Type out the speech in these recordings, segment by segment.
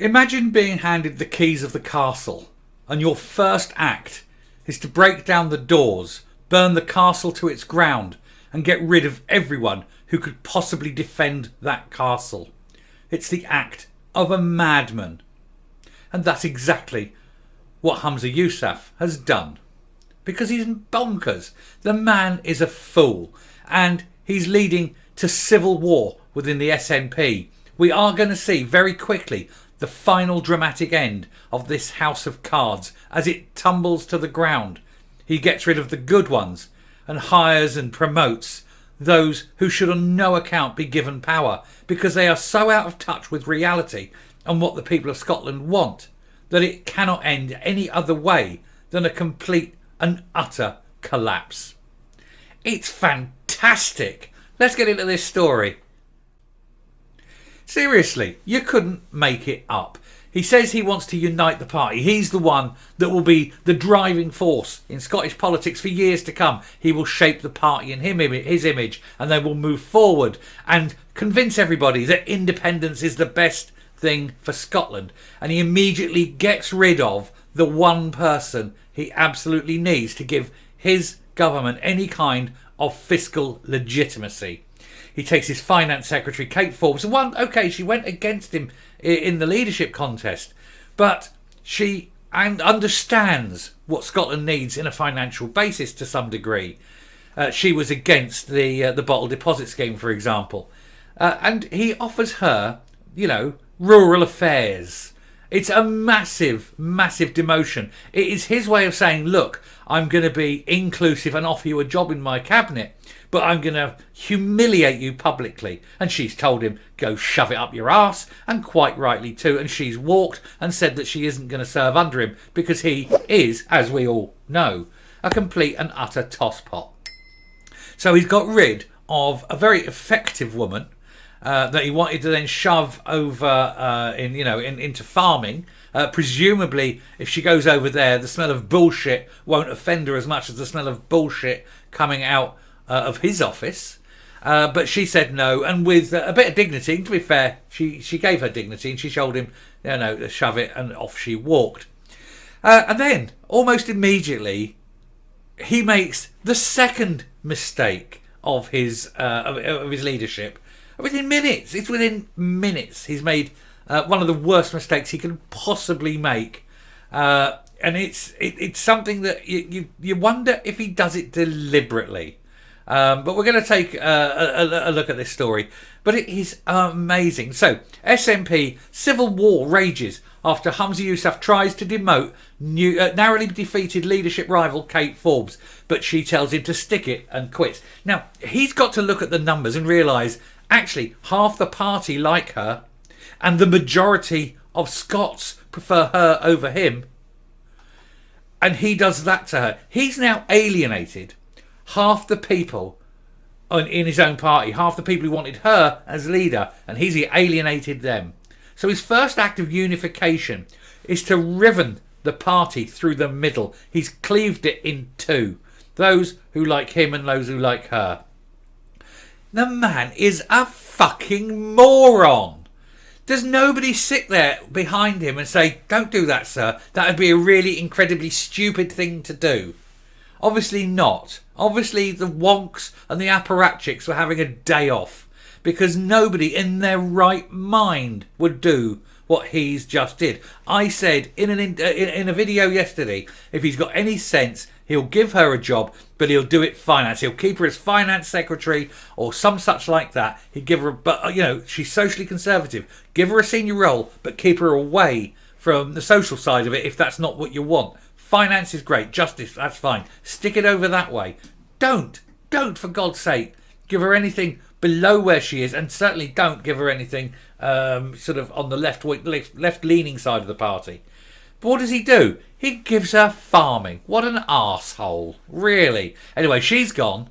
Imagine being handed the keys of the castle and your first act is to break down the doors, burn the castle to its ground and get rid of everyone who could possibly defend that castle. It's the act of a madman. And that's exactly what Humza Yousaf has done. Because he's bonkers. The man is a fool. And he's leading to civil war within the SNP. We are going to see very quickly the final dramatic end of this house of cards as it tumbles to the ground. He gets rid of the good ones and hires and promotes those who should on no account be given power because they are so out of touch with reality and what the people of Scotland want that it cannot end any other way than a complete and utter collapse. It's fantastic. Let's get into this story. Seriously, you couldn't make it up. He says he wants to unite the party. He's the one that will be the driving force in Scottish politics for years to come. He will shape the party in his image, and they will move forward and convince everybody that independence is the best thing for Scotland. And he immediately gets rid of the one person he absolutely needs to give his government any kind of fiscal legitimacy. He takes his finance secretary, Kate Forbes. She went against him in the leadership contest, but she understands what Scotland needs in a financial basis to some degree. She was against the bottle deposit scheme, for example. And he offers her, rural affairs. It's a massive, massive demotion. It is his way of saying, look, I'm going to be inclusive and offer you a job in my cabinet, but I'm going to humiliate you publicly. And she's told him, go shove it up your arse, and quite rightly too. And she's walked and said that she isn't going to serve under him because he is, as we all know, a complete and utter tosspot. So he's got rid of a very effective woman that he wanted to then shove over into farming. Presumably, if she goes over there, the smell of bullshit won't offend her as much as the smell of bullshit coming out of his office. But she said no, and with a bit of dignity, and to be fair, she gave her dignity, and she told him, to shove it, and off she walked. And then, almost immediately, he makes the second mistake of his leadership. Within minutes, he's made one of the worst mistakes he can possibly make, and it's something that you wonder if he does it deliberately. But we're going to take a look at this story. But it is amazing. So, SNP civil war rages after Humza Yousaf tries to demote narrowly defeated leadership rival Kate Forbes, but she tells him to stick it and quit. Now, he's got to look at the numbers and realise actually half the party like her, and the majority of Scots prefer her over him. And he does that to her. He's now alienated half the people in his own party, half the people who wanted her as leader, and he's alienated them. So his first act of unification is to riven the party through the middle. He's cleaved it in two. Those who like him and those who like her. The man is a fucking moron. Does nobody sit there behind him and say, don't do that, sir? That would be a really incredibly stupid thing to do. Obviously not. Obviously the wonks and the apparatchiks were having a day off, because nobody in their right mind would do what he's just did. I said in a video yesterday, if he's got any sense, he'll give her a job, but he'll do it finance. He'll keep her as finance secretary or some such like that. He'd give her, but she's socially conservative. Give her a senior role, but keep her away from the social side of it if that's not what you want. Finance is great. Justice, that's fine. Stick it over that way. Don't, for God's sake, give her anything below where she is, and certainly don't give her anything sort of on the left-leaning side of the party. But what does he do? He gives her farming. What an arsehole, really. Anyway, she's gone.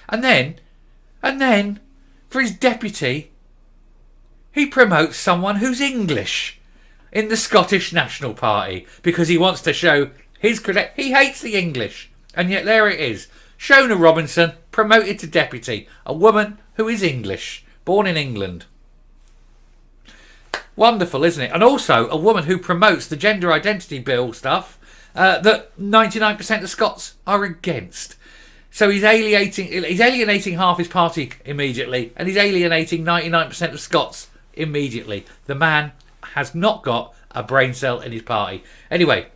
And then, for his deputy, he promotes someone who's English in the Scottish National Party because he wants to show his credit. He hates the English. And yet there it is. Shona Robinson, promoted to deputy. A woman who is English, born in England. Wonderful, isn't it? And also a woman who promotes the gender identity bill stuff that 99% of Scots are against. So he's alienating half his party immediately, and he's alienating 99% of Scots immediately. The man has not got a brain cell in his party. Anyway,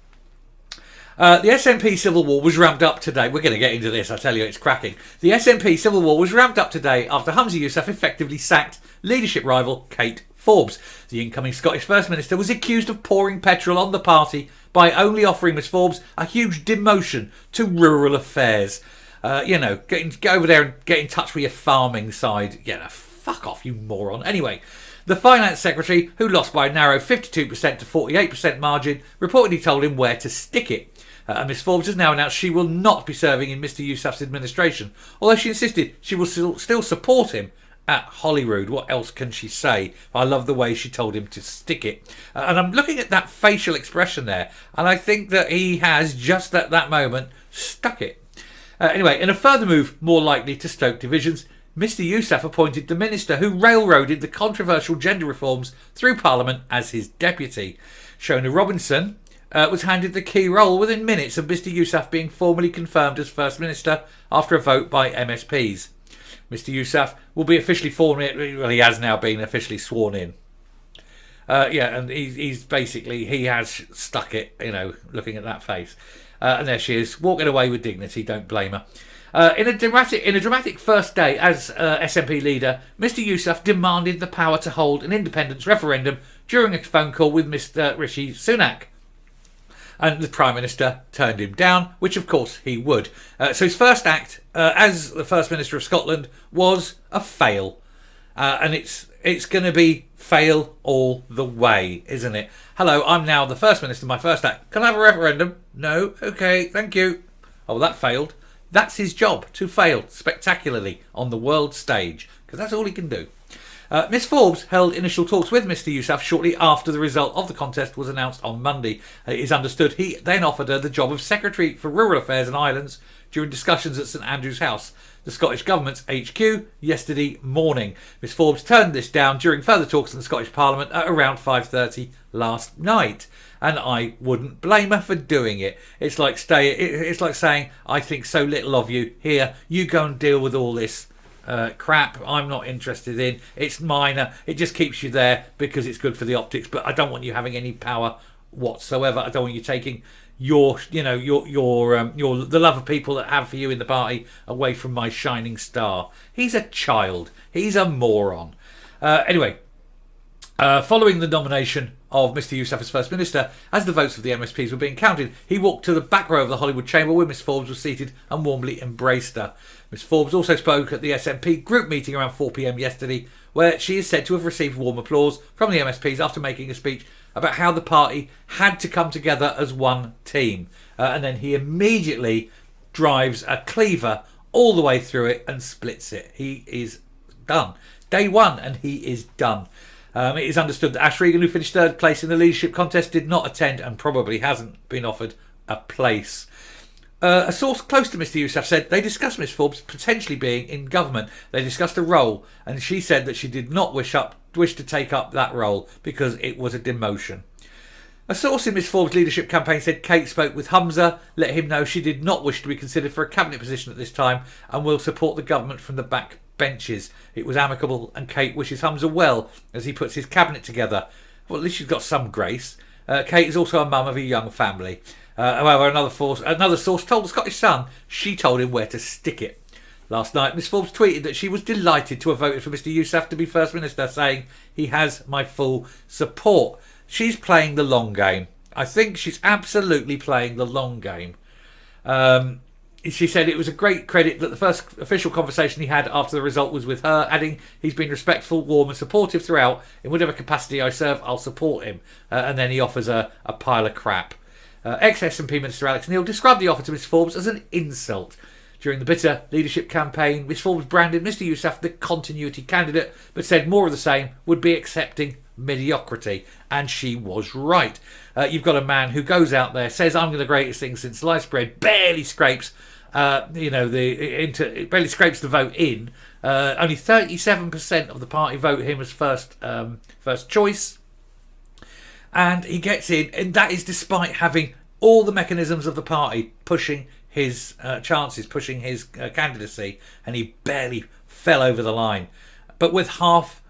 the SNP civil war was ramped up today. We're going to get into this, I tell you, it's cracking. The SNP civil war was ramped up today after Humza Yousaf effectively sacked leadership rival Kate Forbes. The incoming Scottish First Minister was accused of pouring petrol on the party by only offering Miss Forbes a huge demotion to rural affairs. Get over there and get in touch with your farming side. Fuck off, you moron. Anyway, the Finance Secretary, who lost by a narrow 52% to 48% margin, reportedly told him where to stick it. And Miss Forbes has now announced she will not be serving in Mr Yousaf's administration, although she insisted she will still support him at Holyrood. What else can she say? I love the way she told him to stick it. And I'm looking at that facial expression there, and I think that he has, just at that moment, stuck it. Anyway, in a further move more likely to stoke divisions, Mr Yousaf appointed the minister who railroaded the controversial gender reforms through Parliament as his deputy. Shona Robinson was handed the key role within minutes of Mr Yousaf being formally confirmed as First Minister after a vote by MSPs. Mr Yousaf will be officially sworn in. Well, he has now been officially sworn in. And he's basically, he has stuck it, looking at that face. And there she is, walking away with dignity, don't blame her. In a dramatic first day as SNP leader, Mr Yousaf demanded the power to hold an independence referendum during a phone call with Mr Rishi Sunak. And the Prime Minister turned him down, which of course he would. So his first act as the First Minister of Scotland was a fail. And it's going to be fail all the way, isn't it? Hello, I'm now the First Minister, my first act. Can I have a referendum? No? Okay, thank you. Oh, that failed. That's his job, to fail spectacularly on the world stage, because that's all he can do. Miss Forbes held initial talks with Mr Yousaf shortly after the result of the contest was announced on Monday. It is understood he then offered her the job of Secretary for Rural Affairs and Islands during discussions at St Andrew's House, the Scottish Government's HQ, yesterday morning. Miss Forbes turned this down during further talks in the Scottish Parliament at around 5:30 last night. And I wouldn't blame her for doing it. It's like saying, I think so little of you. Here, you go and deal with all this crap I'm not interested in. It's minor. It just keeps you there because it's good for the optics. But I don't want you having any power whatsoever. I don't want you taking the love of people that have for you in the party away from my shining star. He's a child. He's a moron. Anyway, following the nomination of Mr Yousaf as First Minister, as the votes of the MSPs were being counted, he walked to the back row of the Hollywood Chamber where Miss Forbes was seated and warmly embraced her. Miss Forbes also spoke at the SNP group meeting around 4 p.m. yesterday, where she is said to have received warm applause from the MSPs after making a speech about how the party had to come together as one team. And then he immediately drives a cleaver all the way through it and splits it. He is done. Day one, and he is done. It is understood that Ash Regan, who finished third place in the leadership contest, did not attend and probably hasn't been offered a place. A source close to Mr Yousaf said they discussed Miss Forbes potentially being in government. They discussed a role, and she said that she did not wish to take up that role because it was a demotion. A source in Miss Forbes' leadership campaign said Kate spoke with Humza, let him know she did not wish to be considered for a cabinet position at this time and will support the government from the back benches. It was amicable and Kate wishes Humza well as he puts his cabinet together. Well, at least she's got some grace. Kate is also a mum of a young family. However, another source told the Scottish Sun she told him where to stick it. Last night, Miss Forbes tweeted that she was delighted to have voted for Mr Yousaf to be First Minister, saying, "He has my full support." She's playing the long game. I think she's absolutely playing the long game. She said it was a great credit that the first official conversation he had after the result was with her, adding, "He's been respectful, warm and supportive throughout. In whatever capacity I serve, I'll support him." And then he offers a pile of crap. Ex-SNP Minister Alex Neil described the offer to Miss Forbes as an insult. During the bitter leadership campaign, Miss Forbes branded Mr Yousaf the continuity candidate, but said more of the same would be accepting mediocrity. And she was right. You've got a man who goes out there, says, "I'm the greatest thing since sliced bread," barely scrapes barely scrapes the vote in. Only 37% of the party vote him as first choice. and he gets in, and that is despite having all the mechanisms of the party pushing his chances, pushing his candidacy, and he barely fell over the line. But with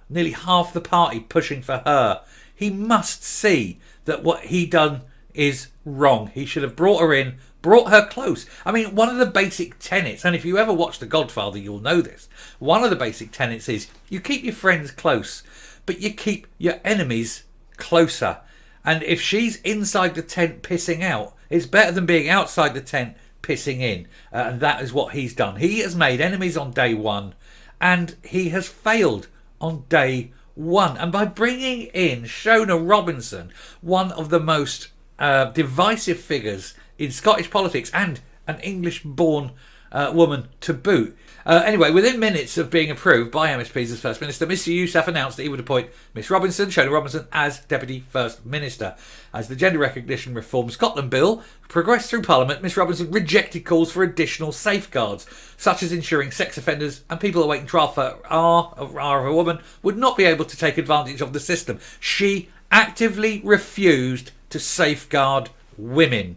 nearly half the party pushing for her, he must see that what he done is wrong. He should have brought her in, brought her close. I mean, one of the basic tenets, and if you ever watch The Godfather, you'll know this. One of the basic tenets is you keep your friends close, but you keep your enemies closer. And if she's inside the tent pissing out, it's better than being outside the tent pissing in. And that is what he's done. He has made enemies on day one, and he has failed on day one. And by bringing in Shona Robinson, one of the most divisive figures in Scottish politics, and an English-born woman to boot. Anyway, within minutes of being approved by MSPs as First Minister, Mr Yousaf announced that he would appoint Miss Robinson, Shona Robinson, as Deputy First Minister. As the Gender Recognition Reform Scotland Bill progressed through Parliament, Miss Robinson rejected calls for additional safeguards, such as ensuring sex offenders and people awaiting trial for R of a woman would not be able to take advantage of the system. She actively refused to safeguard women.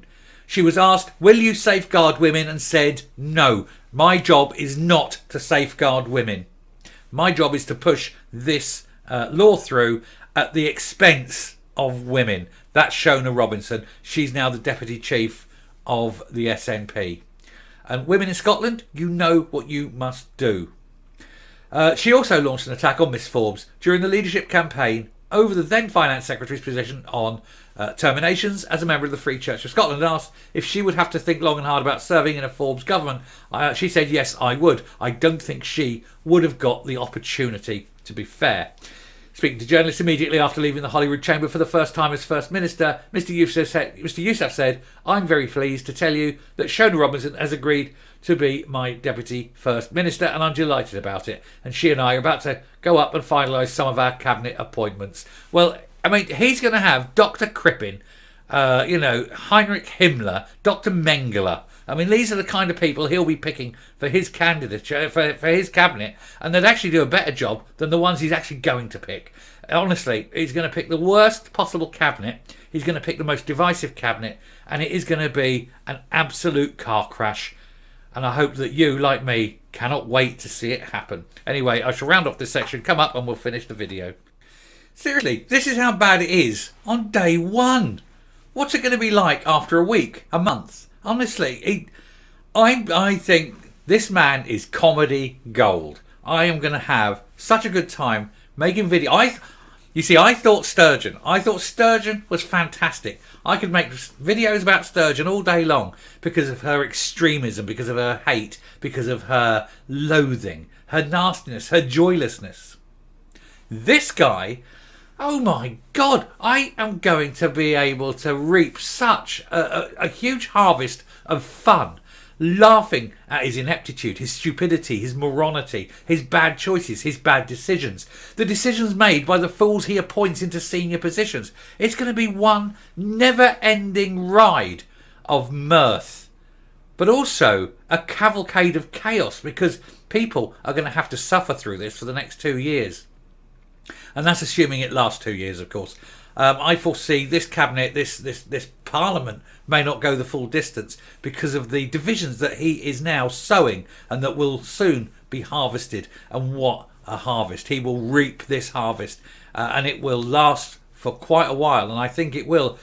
She was asked, will you safeguard women? And said, no, my job is not to safeguard women. My job is to push this law through at the expense of women. That's Shona Robinson. She's now the Deputy Chief of the SNP. And women in Scotland, you know what you must do. She also launched an attack on Miss Forbes during the leadership campaign over the then Finance Secretary's position on terminations as a member of the Free Church of Scotland, and asked if she would have to think long and hard about serving in a Forbes government. She said, yes, I would. I don't think she would have got the opportunity, to be fair. Speaking to journalists immediately after leaving the Holyrood Chamber for the first time as First Minister, Mr Yousaf said, I'm very pleased to tell you that Shona Robinson has agreed to be my Deputy First Minister, and I'm delighted about it. And she and I are about to go up and finalise some of our cabinet appointments. Well, I mean, he's going to have Dr. Crippen, Heinrich Himmler, Dr. Mengele. I mean, these are the kind of people he'll be picking for his candidature, for his cabinet, and they'd actually do a better job than the ones he's actually going to pick. Honestly, he's going to pick the worst possible cabinet. He's going to pick the most divisive cabinet, and it is going to be an absolute car crash. And I hope that you, like me, cannot wait to see it happen. Anyway, I shall round off this section, come up, and we'll finish the video. Seriously, this is how bad it is on day one. What's it going to be like after a week, a month? Honestly, I think this man is comedy gold. I am going to have such a good time making video. I thought Sturgeon was fantastic. I could make videos about Sturgeon all day long because of her extremism, because of her hate, because of her loathing, her nastiness, her joylessness. This guy, oh my God, I am going to be able to reap such a huge harvest of fun, laughing at his ineptitude, his stupidity, his moronity, his bad choices, his bad decisions, the decisions made by the fools he appoints into senior positions. It's going to be one never-ending ride of mirth, but also a cavalcade of chaos, because people are going to have to suffer through this for the next 2 years. And that's assuming it lasts 2 years, of course. I foresee this cabinet, this parliament, may not go the full distance because of the divisions that he is now sowing and that will soon be harvested. And what a harvest. He will reap this harvest and it will last for quite a while. And I think it will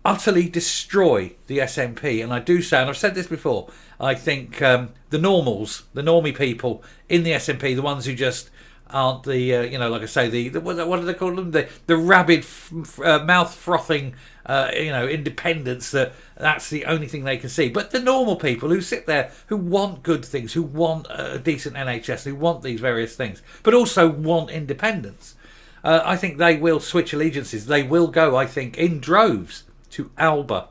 utterly destroy the SNP. And I do say, and I've said this before, I think the normie people in the SNP, the ones who just aren't the, like I say, the what do they call them? The rabid, mouth-frothing, independents, that's the only thing they can see. But the normal people who sit there, who want good things, who want a decent NHS, who want these various things, but also want independence, I think they will switch allegiances. They will go, I think, in droves to Alba.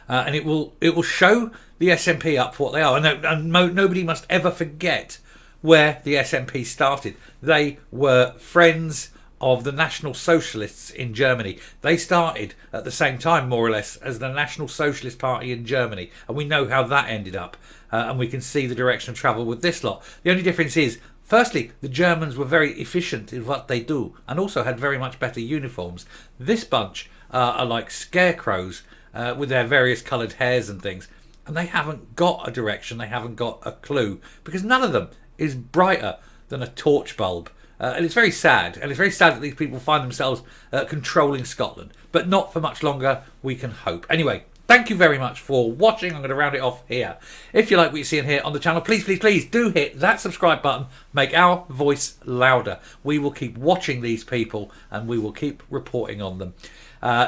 And it will show the SNP up for what they are. And nobody must ever forget where the SNP started. They were friends of the National Socialists in Germany. They started at the same time, more or less, as the National Socialist Party in Germany. And we know how that ended up. And we can see the direction of travel with this lot. The only difference is Firstly, the Germans were very efficient in what they do and also had very much better uniforms. This bunch are like scarecrows with their various coloured hairs and things. And they haven't got a direction, they haven't got a clue, because none of them is brighter than a torch bulb. And it's very sad. And it's very sad that these people find themselves controlling Scotland. But not for much longer, we can hope. Anyway, thank you very much for watching. I'm going to round it off here. If you like what you're seeing here on the channel, please, please, please do hit that subscribe button. Make our voice louder. We will keep watching these people and we will keep reporting on them.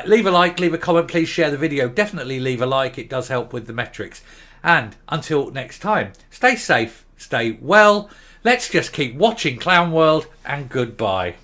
Leave a like, leave a comment, please share the video. Definitely leave a like. It does help with the metrics. And until next time, stay safe, stay well. Let's just keep watching Clown World, and goodbye.